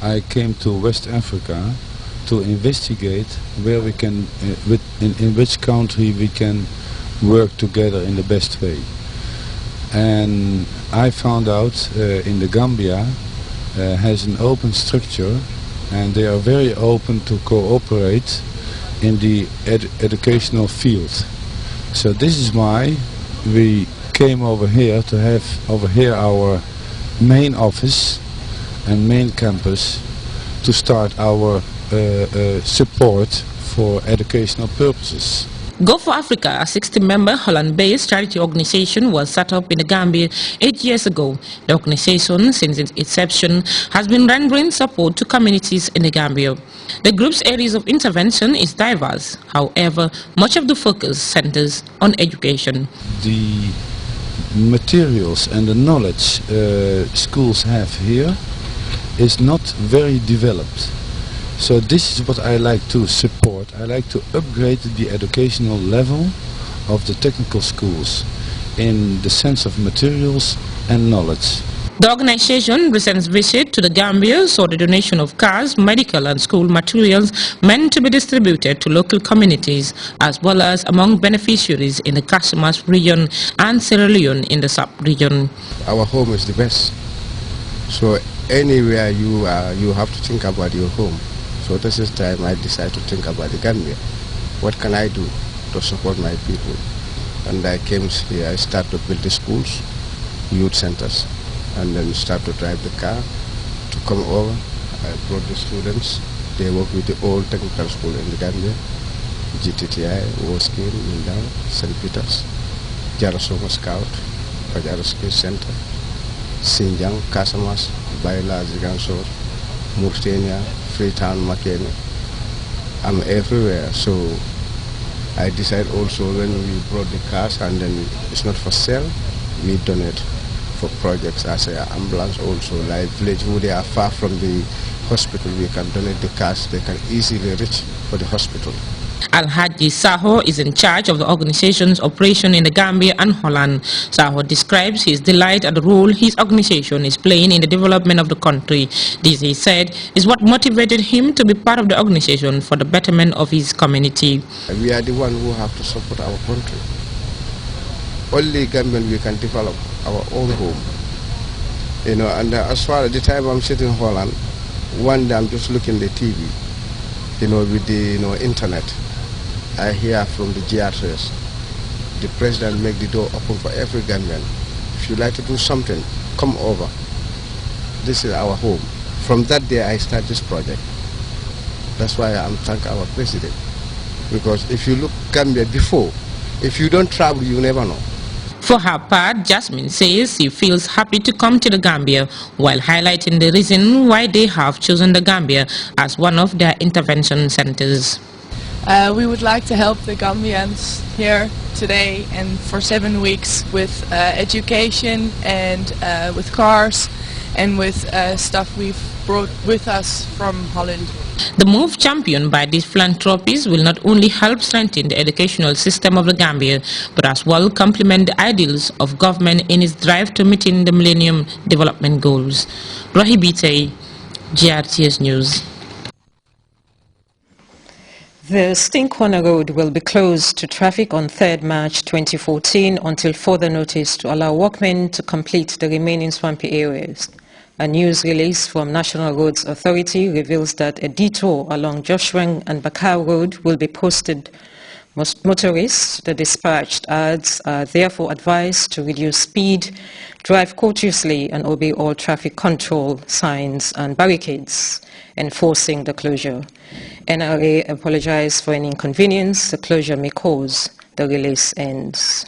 I came to West Africa to investigate where we can, in which country we can work together in the best way. And I found out in the Gambia has an open structure, and they are very open to cooperate in the educational field. So this is why we came over here to have over here our main office and main campus to start our support for educational purposes. Go for Africa, a 60-member Holland-based charity organization, was set up in the Gambia 8 years ago. The organization, since its inception, has been rendering support to communities in the Gambia. The group's areas of intervention is diverse. However, much of the focus centers on education. The materials and the knowledge schools have here is not very developed. So this is what I like to support. I like to upgrade the educational level of the technical schools in the sense of materials and knowledge. The organization recent visit to the Gambia saw the donation of cars, medical and school materials meant to be distributed to local communities, as well as among beneficiaries in the Casamas region and Sierra Leone in the sub-region. Our home is the best. So anywhere you are, you have to think about your home. So this is time I decided to think about the Gambia. What can I do to support my people? And I came here, I started to build the schools, youth centers, and then start to drive the car to come over. I brought the students. They work with the old technical school in the Gambia, GTTI, Woskin, Mindao, St. Peter's, Jarasoma Scout, Pajara Skill Center, Sinjang, Casamas, Baila, Zigansor, Mauritania, Freetown, Makene. I'm everywhere, so I decided also when we brought the cars and then it's not for sale, we donate for projects as an ambulance also, like village who they are far from the hospital, we can donate the cars, they can easily reach for the hospital. Al-Haji Saho is in charge of the organization's operation in the Gambia and Holland. Saho describes his delight at the role his organization is playing in the development of the country. This, he said, is what motivated him to be part of the organization for the betterment of his community. We are the one who have to support our country. Only Gambian we can develop our own home. You know, and as far as the time I'm sitting in Holland, one day I'm just looking at the TV, you know, with the internet. I hear from the Grts, the president make the door open for every Gambian. If you like to do something, come over. This is our home. From that day I start this project. That's why I'm thank our president. Because if you look Gambia before, if you don't travel, you never know. For her part, Jasmine says she feels happy to come to the Gambia, while highlighting the reason why they have chosen the Gambia as one of their intervention centers. We would like to help the Gambians here today and for 7 weeks with education and with cars and with stuff we've brought with us from Holland. The move championed by these philanthropies will not only help strengthen the educational system of the Gambia, but as well complement the ideals of government in its drive to meeting the Millennium Development Goals. Rahibite, GRTS News. The Sting Corner Road will be closed to traffic on 3rd March 2014 until further notice to allow workmen to complete the remaining swampy areas. A news release from National Roads Authority reveals that a detour along Joshua and Bakau Road will be posted. Motorists, the dispatched ads, are therefore advised to reduce speed, drive cautiously and obey all traffic control signs and barricades, enforcing the closure. NRA apologized for any inconvenience the closure may cause. The release ends.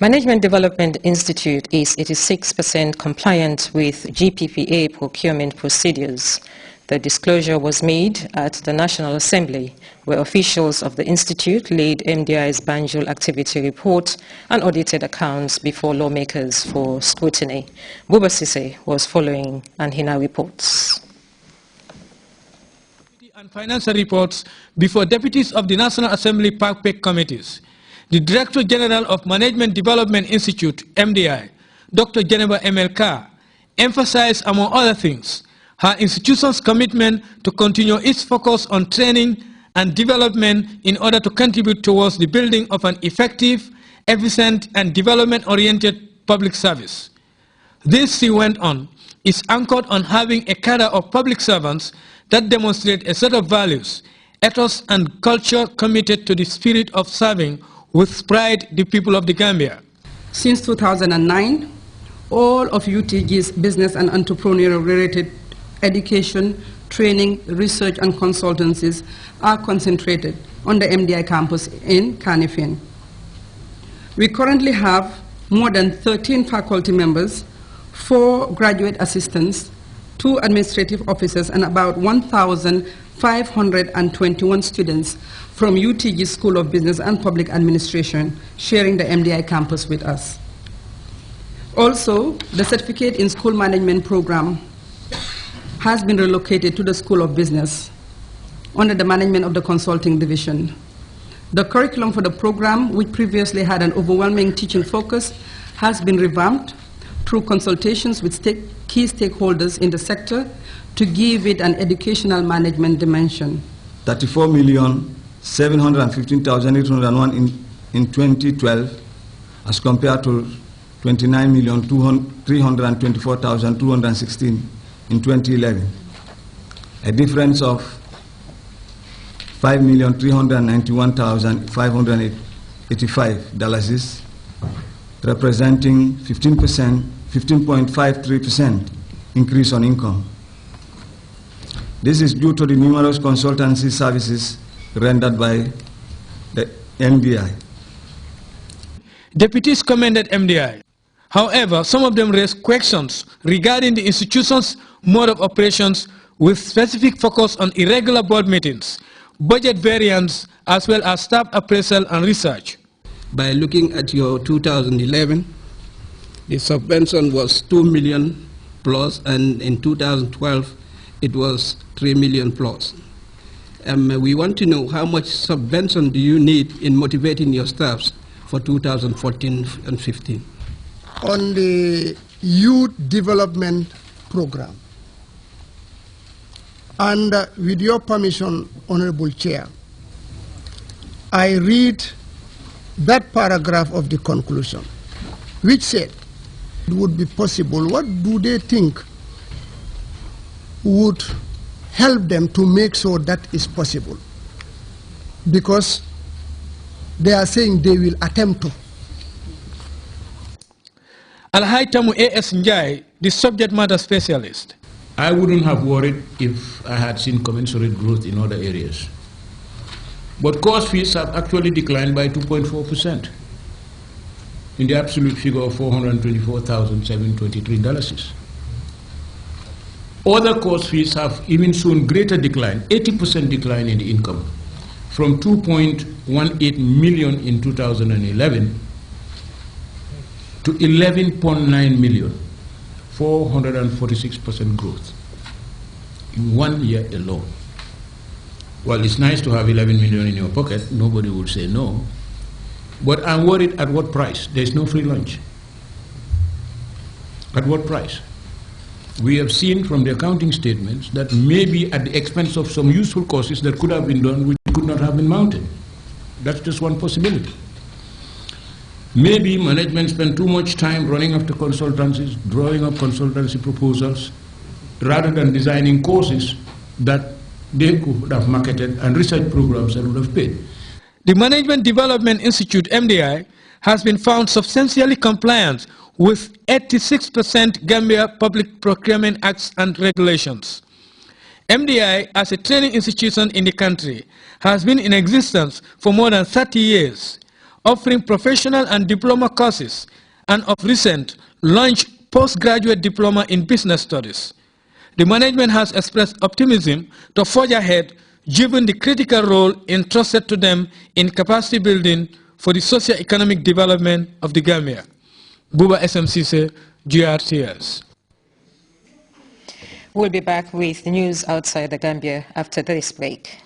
Management Development Institute is 86% compliant with GPPA procurement procedures. The disclosure was made at the National Assembly, where officials of the Institute laid MDI's Banjul activity report and audited accounts before lawmakers for scrutiny. Buba Sise was following, and he now reports. And financial reports before deputies of the National Assembly PAC committees. The Director General of Management Development Institute, MDI, Dr. Geneva MLK, emphasized, among other things, her institution's commitment to continue its focus on training and development in order to contribute towards the building of an effective, efficient, and development-oriented public service. This, she went on, is anchored on having a cadre of public servants that demonstrate a set of values, ethos, and culture committed to the spirit of serving with pride the people of the Gambia. Since 2009, all of UTG's business and entrepreneurial-related education, training, research, and consultancies are concentrated on the MDI campus in Kanifing. We currently have more than 13 faculty members, 4 graduate assistants, 2 administrative officers, and about 1,521 students from UTG School of Business and Public Administration sharing the MDI campus with us. Also, the Certificate in School Management program has been relocated to the School of Business under the management of the Consulting Division. The curriculum for the program, which previously had an overwhelming teaching focus, has been revamped through consultations with key stakeholders in the sector to give it an educational management dimension. 34,715,801 in 2012 as compared to 29,324,216 in 2011, a difference of $5,391,585, representing 15.53% increase on income. This is due to the numerous consultancy services rendered by the MDI. Deputies commended MDI. However, some of them raised questions regarding the institution's mode of operations with specific focus on irregular board meetings, budget variance, as well as staff appraisal and research. By looking at your 2011, the subvention was 2 million plus, and in 2012, it was 3 million plus. We want to know how much subvention do you need in motivating your staffs for 2014 and 15? On the youth development program, and with your permission, Honorable Chair, I read that paragraph of the conclusion, which said it would be possible. What do they think would help them to make sure that is possible? Because they are saying they will attempt to. Alhaitamu A.S. Njai, the subject matter specialist. I wouldn't have worried if I had seen commensurate growth in other areas. But course fees have actually declined by 2.4% in the absolute figure of $424,723. Other course fees have even shown greater decline, 80% decline in the income, from 2.18 million in 2011 to 11.9 million, 446% growth in 1 year alone. Well, it's nice to have 11 million in your pocket, nobody would say no, but I'm worried at what price? There's no free lunch. At what price? We have seen from the accounting statements that maybe at the expense of some useful courses that could have been done which could not have been mounted. That's just one possibility. Maybe management spent too much time running after consultancies, drawing up consultancy proposals, rather than designing courses that they could have marketed and research programs that would have paid. The Management Development Institute, MDI, has been found substantially compliant with 86% Gambia Public Procurement Acts and Regulations. MDI, as a training institution in the country, has been in existence for more than 30 years, offering professional and diploma courses, and of recent, launched postgraduate diploma in business studies. The management has expressed optimism to forge ahead, given the critical role entrusted to them in capacity building for the socio-economic development of the Gambia. Buba SMCC, GRTS. We'll be back with news outside the Gambia after this break.